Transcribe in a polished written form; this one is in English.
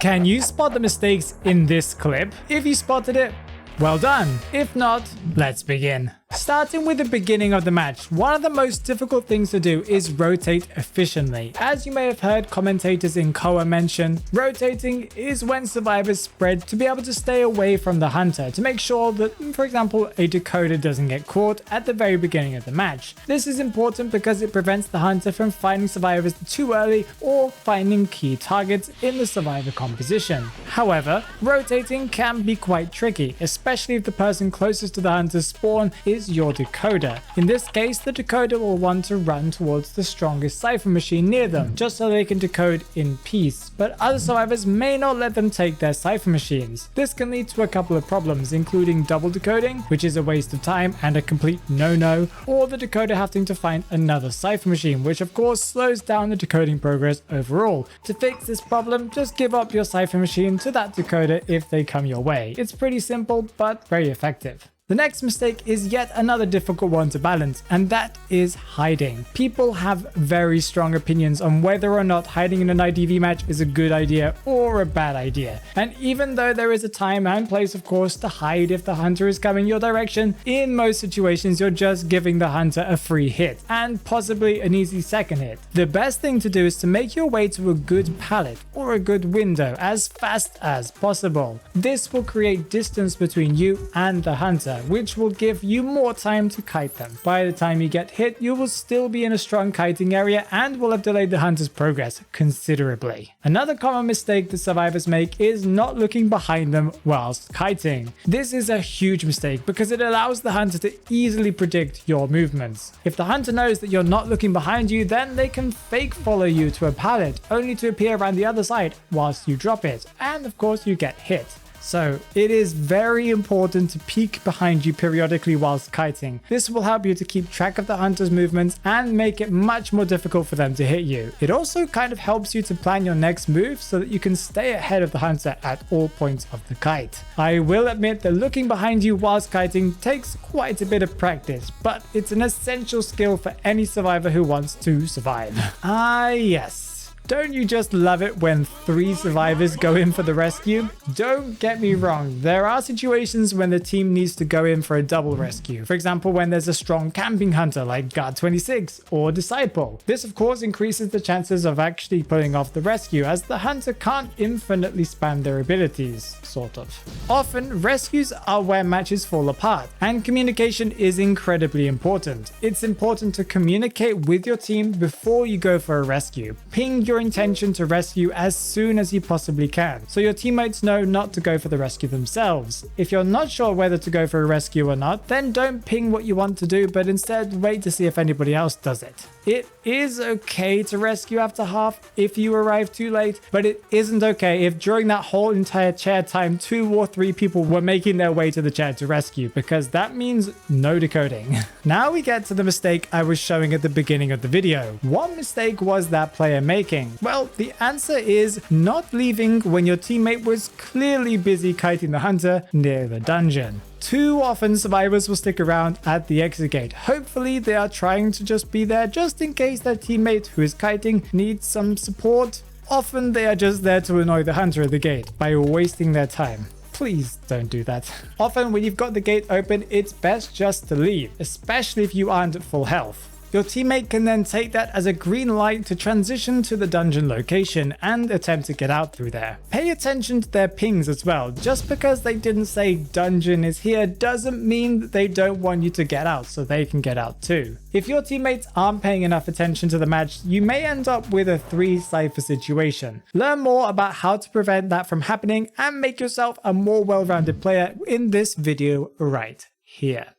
Can you spot the mistakes in this clip? If you spotted it, well done. If not, let's begin. Starting with the beginning of the match, one of the most difficult things to do is rotate efficiently. As you may have heard commentators in Koa mention, rotating is when survivors spread to be able to stay away from the hunter to make sure that, for example, a decoder doesn't get caught at the very beginning of the match. This is important because it prevents the hunter from finding survivors too early or finding key targets in the survivor composition. However, rotating can be quite tricky, especially if the person closest to the hunter's spawn is your decoder. In this case, the decoder will want to run towards the strongest cipher machine near them, just so they can decode in peace. But other survivors may not let them take their cipher machines. This can lead to a couple of problems, including double decoding, which is a waste of time and a complete no-no, or the decoder having to find another cipher machine, which of course slows down the decoding progress overall. To fix this problem, just give up your cipher machine to that decoder if they come your way. It's pretty simple, but very effective. The next mistake is yet another difficult one to balance, and that is hiding. People have very strong opinions on whether or not hiding in an IDV match is a good idea or a bad idea. And even though there is a time and place, of course, to hide if the hunter is coming your direction, in most situations you're just giving the hunter a free hit, and possibly an easy second hit. The best thing to do is to make your way to a good pallet or a good window as fast as possible. This will create distance between you and the hunter, which will give you more time to kite them. By the time you get hit, you will still be in a strong kiting area and will have delayed the hunter's progress considerably. Another common mistake that survivors make is not looking behind them whilst kiting. This is a huge mistake because it allows the hunter to easily predict your movements. If the hunter knows that you're not looking behind you, then they can fake follow you to a pallet, only to appear around the other side whilst you drop it, and of course you get hit. So it is very important to peek behind you periodically whilst kiting. This will help you to keep track of the hunter's movements and make it much more difficult for them to hit you. It also kind of helps you to plan your next move so that you can stay ahead of the hunter at all points of the kite. I will admit that looking behind you whilst kiting takes quite a bit of practice, but it's an essential skill for any survivor who wants to survive. Yes. Don't you just love it when 3 survivors go in for the rescue? Don't get me wrong, there are situations when the team needs to go in for a double rescue. For example, when there's a strong camping hunter like Guard 26 or Disciple. This of course increases the chances of actually pulling off the rescue, as the hunter can't infinitely spam their abilities, sort of. Often, rescues are where matches fall apart, and communication is incredibly important. It's important to communicate with your team before you go for a rescue. Ping your intention to rescue as soon as you possibly can, so your teammates know not to go for the rescue themselves. If you're not sure whether to go for a rescue or not, then don't ping what you want to do, but instead wait to see if anybody else does it. It is okay to rescue after half if you arrive too late, but it isn't okay if during that whole entire chair time 2 or 3 people were making their way to the chair to rescue, because that means no decoding. Now we get to the mistake I was showing at the beginning of the video. What mistake was that player making? Well, the answer is not leaving when your teammate was clearly busy kiting the hunter near the dungeon. Too often survivors will stick around at the exit gate. Hopefully they are trying to just be there just in case their teammate who is kiting needs some support. Often they are just there to annoy the hunter at the gate by wasting their time. Please don't do that. Often when you've got the gate open, it's best just to leave, especially if you aren't at full health. Your teammate can then take that as a green light to transition to the dungeon location and attempt to get out through there. Pay attention to their pings as well. Just because they didn't say dungeon is here doesn't mean that they don't want you to get out so they can get out too. If your teammates aren't paying enough attention to the match, you may end up with a 3 cipher situation. Learn more about how to prevent that from happening and make yourself a more well-rounded player in this video right here.